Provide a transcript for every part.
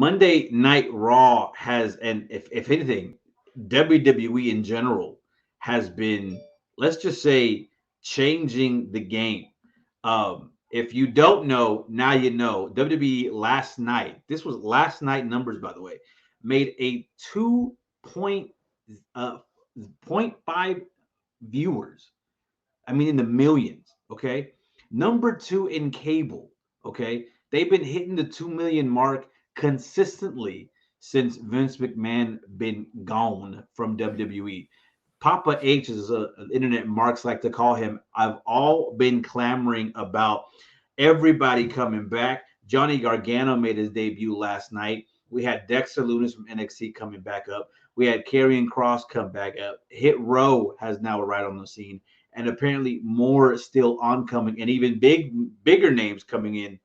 Monday Night Raw has, and if anything, WWE in general has been, let's just say, changing the game. If you don't know, now you know. WWE last night, this was last night numbers, by the way, made a 2 uh, point 0.5 viewers. I mean, in the millions. Okay. Number two in cable. Okay. They've been hitting the 2 million mark consistently since Vince McMahon been gone from WWE. Papa H, as internet marks like to call him, I've all been clamoring about everybody coming back. Johnny Gargano made his debut last night. We had Dexter Lumis from NXT coming back up. We had Karrion Kross come back up. Hit Row has now arrived on the scene, and apparently more still oncoming, and even bigger names coming in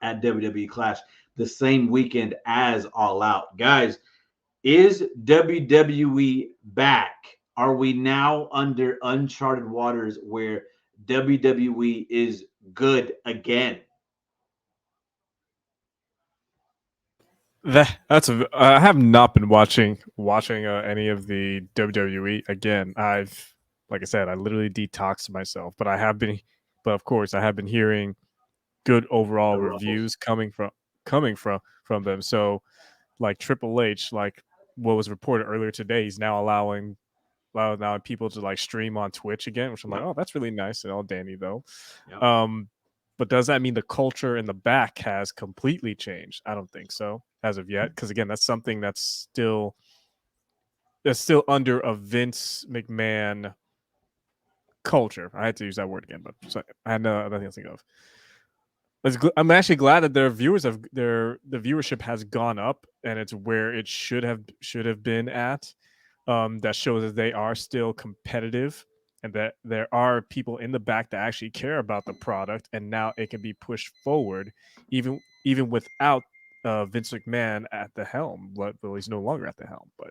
at WWE Clash the same weekend as All Out. Guys, is WWE back? Are we now under uncharted waters where WWE is good again? I have not been watching any of the WWE again. Like I said, I literally detoxed myself, but of course, I have been hearing good overall The Ruffles. reviews coming from them. So, like Triple H, like what was reported earlier today, he's now allowing people to like stream on Twitch again, which I'm like, Yep. oh, that's really nice and all dandy though. Yep. Um, but does that mean the culture in the back has completely changed? I don't think so as of yet, because again, that's something that's still under a Vince McMahon culture. I had to use that word again, but I had nothing to think of. I'm actually glad that the viewership has gone up and it's where it should have been at. That shows that they are still competitive and that there are people in the back that actually care about the product, and now it can be pushed forward, even without Vince McMahon at the helm. Well, he's no longer at the helm, but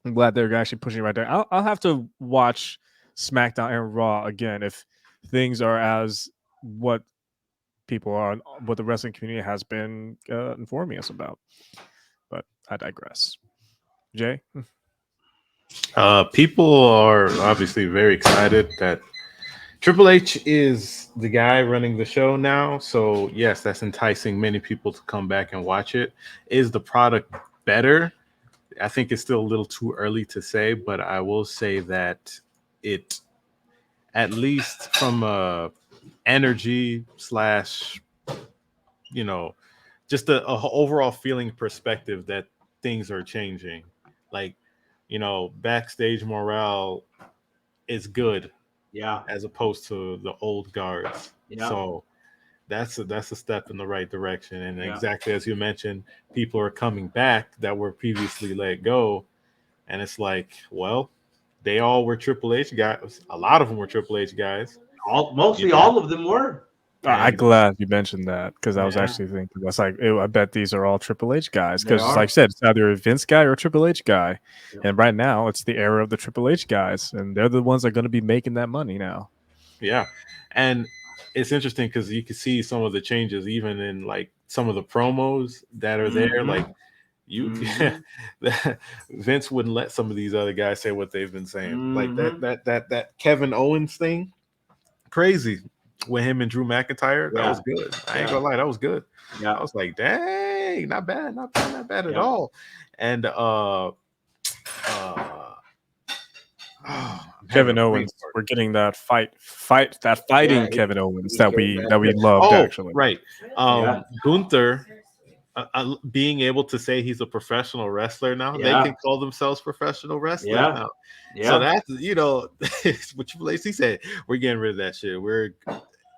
I'm glad they're actually pushing it right there. I'll have to watch SmackDown and Raw again if things are as what people are, what the wrestling community has been informing us about. But I digress. Jay? People are obviously very excited that Triple H is the guy running the show now. So, yes, that's enticing many people to come back and watch it. Is the product better? I think it's still a little too early to say, but I will say that it, at least from a energy slash, you know, just a overall feeling perspective, that things are changing. Like, backstage morale is good Yeah. as opposed to the old guards. Yeah. So that's a step in the right direction. And Yeah. exactly as you mentioned, people are coming back that were previously let go, and it's like, well, they all were Triple H guys. A lot of them were Triple H guys, you Mostly know, all of them were. I'm and glad you mentioned that because I was Yeah, actually thinking that's like, ew, I bet these are all Triple H guys they because, like I are. said, it's either a Vince guy or a Triple H guy, Yep. and right now it's the era of the Triple H guys, and they're the ones that are going to be making that money now. yeah, and it's interesting because you can see some of the changes even in like some of the promos that are there. Mm-hmm. Like you, Mm-hmm. Vince wouldn't let some of these other guys say what they've been saying. Like that Mm-hmm. that that that Kevin Owens thing, crazy. With him and Drew McIntyre, that Yeah. was good. I ain't Yeah. gonna lie, that was good. Yeah. I was like, dang, not bad, not bad, not bad at Yeah. all. And oh, I'm having a Kevin brain Owens, fart. we're getting that that Yeah. fighting Kevin Owens He that came we back. that we loved Oh, actually. right. Yeah. Gunther, being able to say he's a professional wrestler now, they Yeah. can call themselves professional wrestlers Yeah. now. So Yeah. that's what Triple H said. We're getting rid of that shit.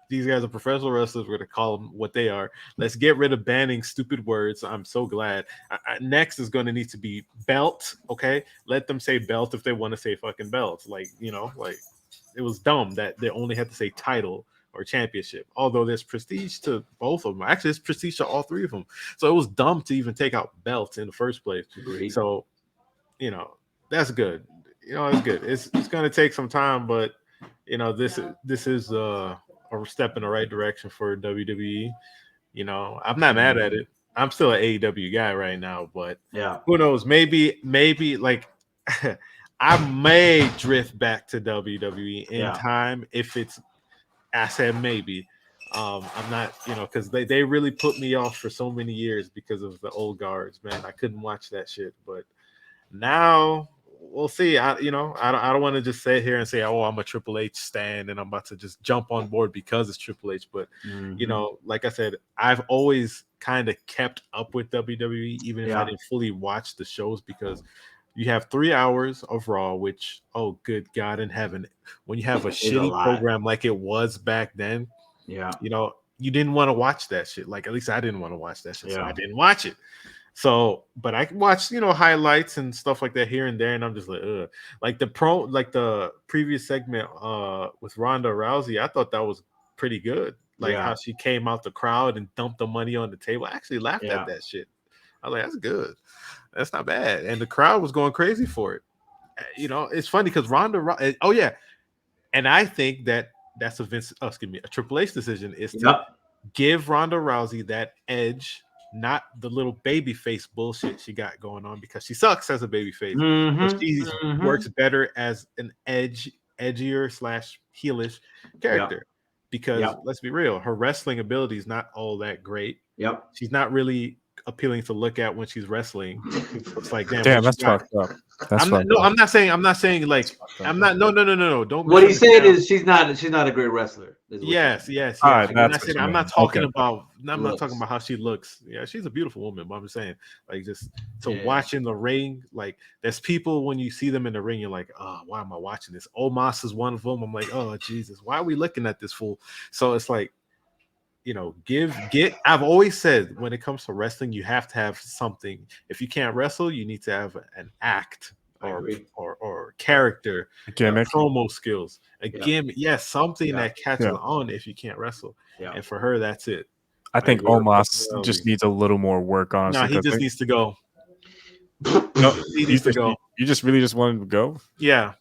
These guys are professional wrestlers. We're gonna call them what they are. Let's get rid of banning stupid words. I'm so glad. Next is going to need to be belt. Okay, let them say belt if they want to say fucking belt. Like like it was dumb that they only had to say title or championship. Although there's prestige to both of them. Actually, there's prestige to all three of them. So it was dumb to even take out belts in the first place. Agreed. So that's good. It's good. It's going to take some time, but this is a step in the right direction for WWE. I'm not mad at Mhm. it. I'm still an AEW guy right now, but Yeah. who knows? Maybe like I may drift back to WWE in time if it's. I said maybe. I'm not, because they really put me off for so many years because of the old guards, man. I couldn't watch that shit, but now we'll see. I don't want to just sit here and say, oh, I'm a Triple H stan and I'm about to just jump on board because it's Triple H. But like I said, I've always kind of kept up with WWE, even if I didn't fully watch the shows, because you have 3 hours of Raw, which, oh, good God in heaven, when you have a shitty program like it was back then, you didn't want to watch that shit. Like, at least I didn't want to watch that shit, so I didn't watch it. So, but I can watch, highlights and stuff like that here and there, and I'm just like, ugh. Like the previous segment with Ronda Rousey, I thought that was pretty good. Like how she came out the crowd and dumped the money on the table. I actually laughed at that shit. I was like, that's good. That's not bad. And the crowd was going crazy for it. It's funny because Ronda. Oh yeah, and I think that's a Triple H decision is to give Ronda Rousey that edge, not the little baby face bullshit she got going on, because she sucks as a baby face. But she works better as an edgier / heelish character. Because let's be real, her wrestling ability is not all that great. She's not really appealing to look at when she's wrestling. It's like, damn, that's fucked up. I'm not saying like I'm not. No. Don't. What he's saying is she's not a great wrestler. Yes. All right, I'm not talking about. I'm not talking about how she looks. Yeah, she's a beautiful woman. But I'm saying, like, just watch in the ring. Like, there's people when you see them in the ring, you're like, oh, why am I watching this? Omos is one of them. I'm like, oh Jesus, why are we looking at this fool? So it's like, I've always said when it comes to wrestling, you have to have something. If you can't wrestle, you need to have an act or character, promo skills, a gimmick. Yes, something that catches on if you can't wrestle. And for her, that's it. I think Omos just needs a little more work, honestly. No, he just needs to go. No, he needs to go. You just really just want him to go? Yeah.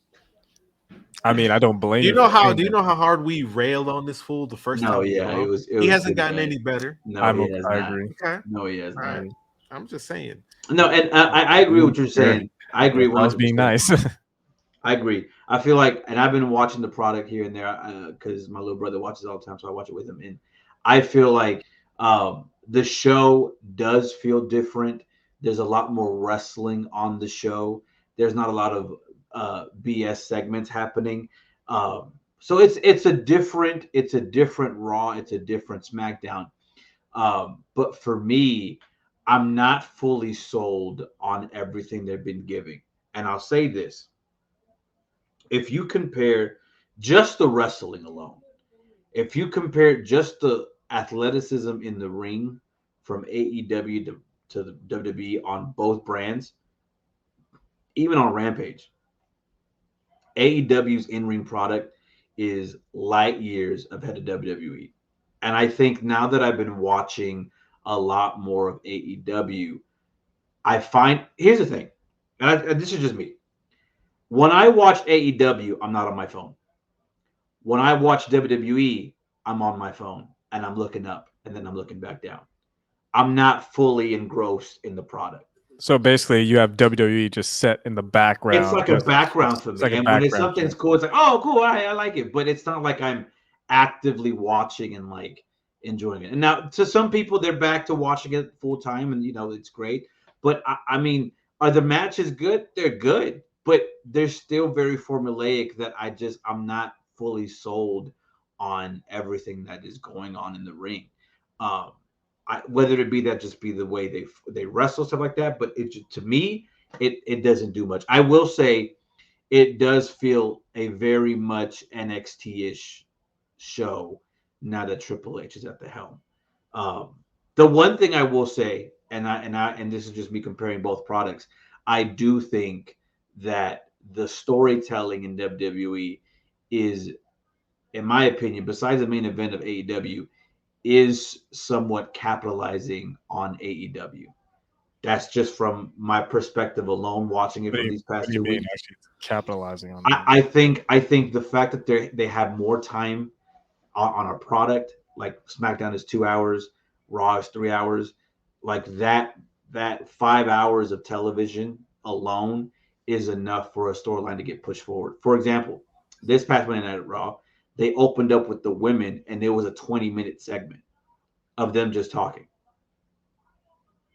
I mean, I don't blame you. Do you know how hard we railed on this fool the first time? He hasn't gotten any better. No, I agree. Okay. No, he has not. I'm just saying. No, and I agree with what you're saying. I agree. I was being nice. I agree. I feel like, and I've been watching the product here and there because my little brother watches all the time, so I watch it with him. And I feel like the show does feel different. There's a lot more wrestling on the show. There's not a lot of BS segments happening. So it's a different Raw. It's a different SmackDown. But for me, I'm not fully sold on everything they've been giving. And I'll say this. If you compare just the wrestling alone, if you compare just the athleticism in the ring from AEW to the WWE on both brands, even on Rampage, AEW's in-ring product is light years ahead of WWE. And I think now that I've been watching a lot more of AEW, I find, here's the thing, and this is just me. When I watch AEW, I'm not on my phone. When I watch WWE, I'm on my phone and I'm looking up and then I'm looking back down. I'm not fully engrossed in the product. So basically, you have WWE just set in the background. It's like a background for me. Like and when something's cool, it's like, oh, cool, I like it. But it's not like I'm actively watching and like enjoying it. And now, to some people, they're back to watching it full time, and it's great. But I mean, are the matches good? They're good, but they're still very formulaic. That I'm not fully sold on everything that is going on in the ring. Whether it be that just be the way they wrestle, stuff like that, but to me it doesn't do much. I will say it does feel a very much NXT-ish show now that Triple H is at the helm. The one thing I will say, and this is just me comparing both products, I do think that the storytelling in WWE is, in my opinion, besides the main event of AEW, is somewhat capitalizing on AEW. That's just from my perspective alone, watching it for these past 2 weeks. Capitalizing on I think the fact that they have more time on a product, like SmackDown is 2 hours, Raw is 3 hours. like that 5 hours of television alone is enough for a storyline to get pushed forward. For example, this past Monday Night Raw, they opened up with the women, and there was a 20-minute segment of them just talking.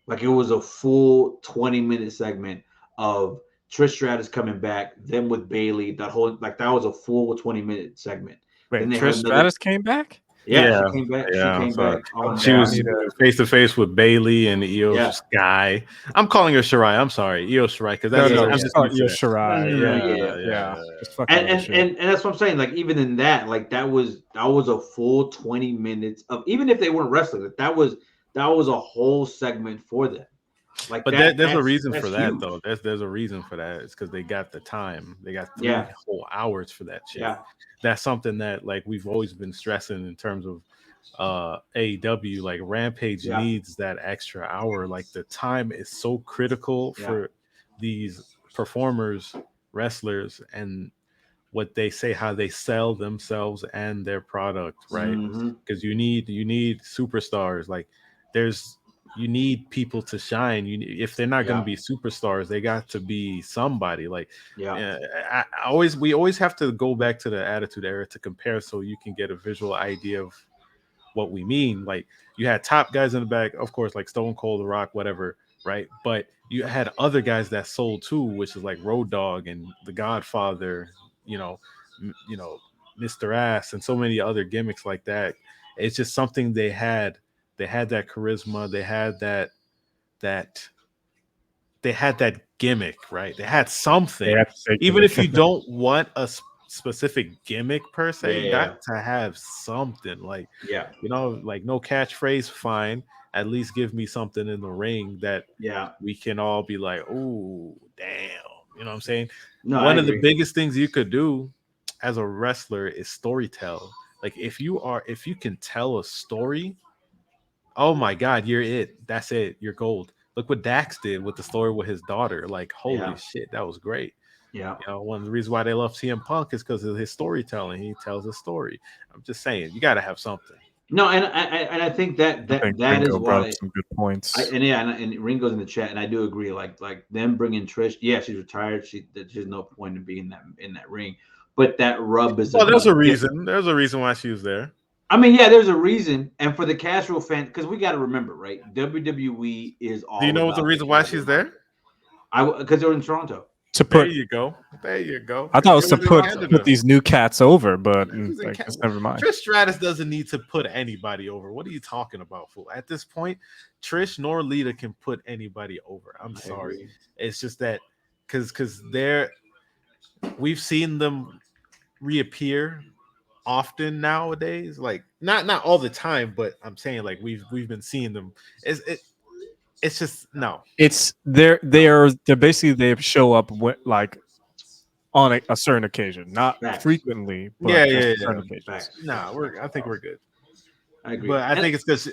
Like it was a full 20-minute segment of Trish Stratus coming back, them with Bailey, that whole like that was a full 20-minute segment. Wait, Then they had Trish another. Stratus came back? Yeah, Yeah, she came back. She yeah. came So back on. she I was need to- face to face with Bailey and Io Yeah. Sky. I'm calling her Shirai. I'm sorry, Io Shirai, because No, that's no, yeah, I'm just just call used it to Io that. Shirai. No, Yeah. Just fucking and that and, shit. and that's what I'm saying. Like even in that, like that was a full 20 minutes of, even if they weren't wrestling, that was a whole segment for them. Like But that. there's a That's reason for that huge. though. There's a reason for that. It's because they got the time. They got 3 Yeah. whole hours for that shit. Yeah. That's something that like we've always been stressing in terms of AEW. Like Rampage Yeah. needs that extra hour. Like the time is so critical Yeah. for these performers, wrestlers, and what they say, how they sell themselves and their product, right? Mhm. Because you need superstars. Like there's you need people to shine. If they're not going Yeah. to be superstars, they got to be somebody. Like Yeah. we always have to go back to the Attitude Era to compare, so you can get a visual idea of what we mean. Like you had top guys in the back, of course, like Stone Cold, The Rock, whatever, right? But you had other guys that sold too, which is like Road Dogg and The Godfather, you know, Mr. Ass, and so many other gimmicks like that. It's just something they had. They had that charisma. They had that they had that gimmick, right? They had something. They have to say Even if you gimmick. don't want a specific gimmick per se, you Yeah. got to have something. Like, Yeah. like no catchphrase, fine. At least give me something in the ring that Yeah. we can all be like, oh, damn. You know what I'm saying? No, One I of the agree. biggest things you could do as a wrestler is storytell. Like if you can tell a story, oh my God, you're it. That's it. You're gold. Look what Dax did with the story with his daughter. Like, holy Yeah. shit, that was great. Yeah. One of the reasons why they love CM Punk is because of his storytelling. He tells a story. I'm just saying, you got to have something. No, and I think I think that is Ringo brought why. up some good points. And Ringo's in the chat, and I do agree. Like them bringing Trish. Yeah, she's retired. There's no point in being in that ring. But that rub is Well, there's a enough. reason. There's a reason why she was there. I mean, yeah, there's a reason, and for the casual fan, because we got to remember, right? WWE is all. Do you know what the about reason why casual she's there? market. Because they're in Toronto. To There put, you go. There you go. I thought it was to She was in put Canada. these new cats over, but She's in I guess Canada. never mind. Trish Stratus doesn't need to put anybody over. What are you talking about, fool? At this point, Trish nor Lita can put anybody over. I'm I sorry. agree. It's just that because we've seen them reappear often nowadays. Like not all the time, but I'm saying like we've been seeing them. It's just no. It's they're basically they show up like on a certain occasion, not Facts. frequently, but Yeah, just yeah, certain yeah. occasions. Facts. Nah, I think we're good. I agree. But I think it's because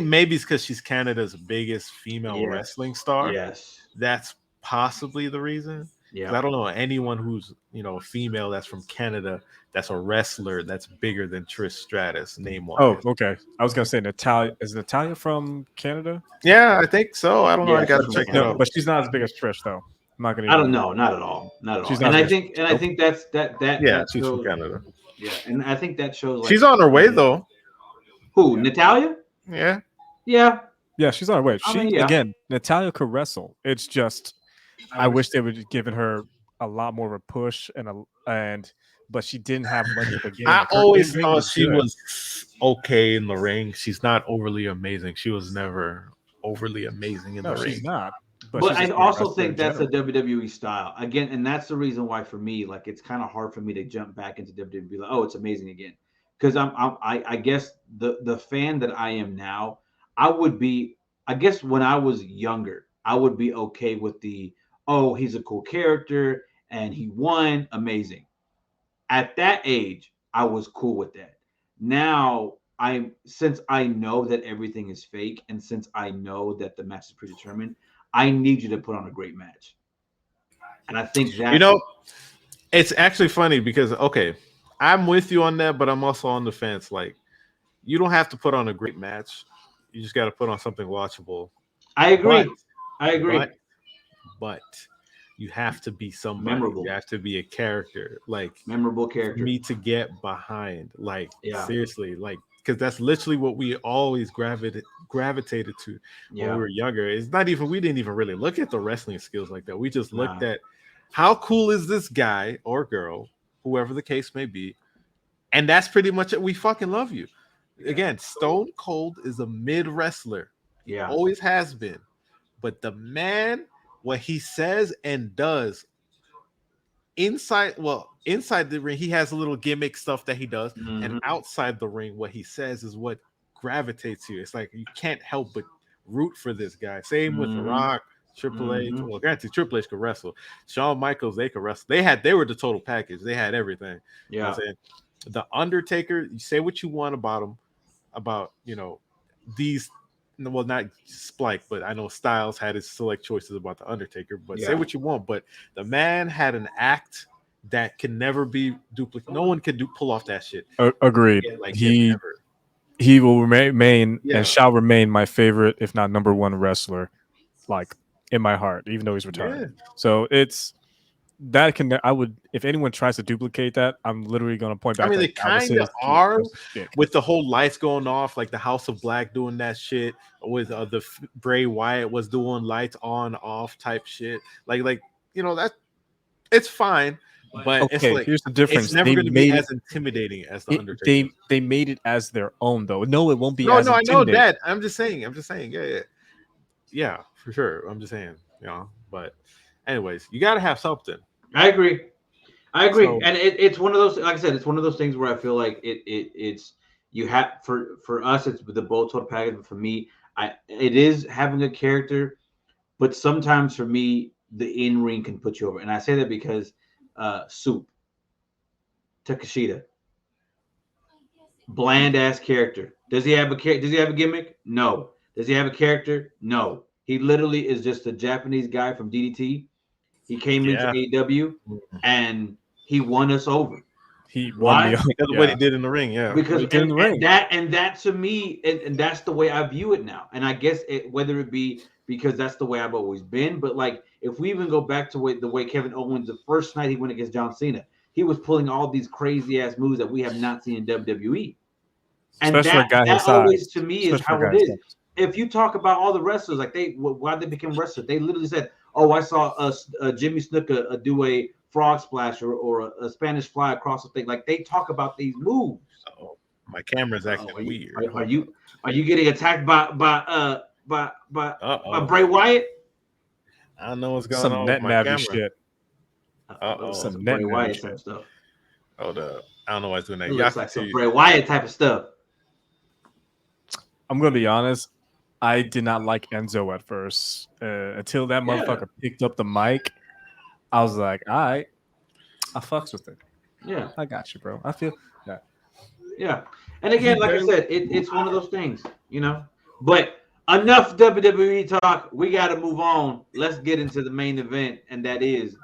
maybe it's because she's Canada's biggest female Yes. wrestling star. Yes. That's possibly the reason. 'Cause Yeah. I don't know anyone who's a female that's from Canada that's a wrestler that's bigger than Trish Stratus name wise. Oh, okay. I was gonna say Natalia. Is Natalia from Canada? Yeah, I think so. I don't know. Yeah, I gotta she's check from it No, out. but she's not as big as Trish, though. I'm not gonna. I don't know, not at all, not at all. She's And not I as think, Nope. that's that Yeah, that she's from shows, Canada. yeah, and I think that shows. Like, She's on her way though. Who? Natalia? Yeah. Yeah. Yeah, she's on her way. I She mean, yeah. again, Natalia could wrestle. It's just I wish they would have given her a lot more of a push but she didn't have much of a game. I Her always in-ring thought was she good. was okay in the ring. She's not overly amazing. She was never overly amazing in No, the she's ring. not. But she's I just a also wrestler in think that's a general. WWE style again, and that's the reason why for me, like, it's kind of hard for me to jump back into WWE and be like, oh, it's amazing again, because I guess the fan that I am now, I would be, I guess when I was younger, I would be okay with oh, he's a cool character and he won, amazing. At that age, I was cool with that. Now, since I know that everything is fake, and since I know that the match is predetermined, I need you to put on a great match. And I think that's it's actually funny because okay, I'm with you on that, but I'm also on the fence. Like, you don't have to put on a great match. You just got to put on something watchable I agree. But, I agree. but you have to be somebody. Memorable. You have to be a character. Like Memorable for character. me to get behind. Like Yeah. seriously, like because that's literally what we always gravitated to when Yeah. we were younger. It's not even we didn't even really look at the wrestling skills like that. We just looked Nah. at how cool is this guy or girl, whoever the case may be, and that's pretty much it. We fucking love you. Again, Stone Cold is a mid wrestler. Yeah. Always has been. But the man, what he says and does inside the ring, he has a little gimmick stuff that he does, and Mhm. outside the ring, what he says is what gravitates you. It's like you can't help but root for this guy. Same with The Mhm. Rock, Triple H. Mhm. Well, granted, Triple H could wrestle. Shawn Michaels, they could wrestle. They were the total package. They had everything. You know Yeah. what I'm saying? The Undertaker, you say what you want about him, about these. Well, not Spike, but I know Styles had his select choices about the Undertaker. But say Yeah. what you want, but the man had an act that can never be duplicated. No one can pull off that shit. Agreed. Yeah, like He will remain Yeah. and shall remain my favorite, if not number one wrestler, like in my heart, even though he's retired. Yeah. So it's that can I would if anyone tries to duplicate that, I'm literally going to point back. I mean, they that was kind of his- are was his dick. with the whole lights going off, like the House of Black doing that shit, with Bray Wyatt was doing lights on off type shit. Like that it's fine, but it's Okay, like here's the difference. it's never They going to be made as intimidating as the Undertaker. they made it as their own though. No, it won't be. No, as I know intimidating. that. I'm just saying. Yeah, for sure. I'm just saying. But anyways, you got to have something. I agree. So- And it's one of those. Like I said, it's one of those things where I feel like it's you have for us it's the both total package. But for me, it is having a character, but sometimes for me the in ring can put you over, and I say that because Soup Takashita, bland ass character. Does he have a gimmick? No. Does he have a character? No. He literally is just a Japanese guy from DDT. He came into AEW and he won us over. He won because of what he did in the ring, Because He did in the ring. that to me, and that's the way I view it now. And I guess whether it be because that's the way I've always been, but like if we even go back to the way Kevin Owens, the first night he went against John Cena, he was pulling all these crazy ass moves that we have not seen in WWE. And Especially a guy his that always size. to me is Especially how a it guy is. his size. If you talk about all the wrestlers, like why they became wrestlers, they literally said, "Oh, I saw Jimmy Snuka do a frog splash or a Spanish fly across the thing." Like they talk about these moves. Oh, my camera's acting weird. Are you getting attacked by Bray Wyatt? I don't know what's going Some on net with my navy camera. shit. Some net Bray navy Wyatt shit. type stuff. Hold up. I don't know why it's doing that. It Y'all looks can like some see- Bray Wyatt type of stuff. I'm gonna be honest. I did not like Enzo at first until that motherfucker picked up the mic. I was like, all right, I fucks with it. Yeah, I got you, bro. I feel that. Yeah, and again, like I said, it's one of those things, But enough WWE talk. We got to move on. Let's get into the main event, and that is the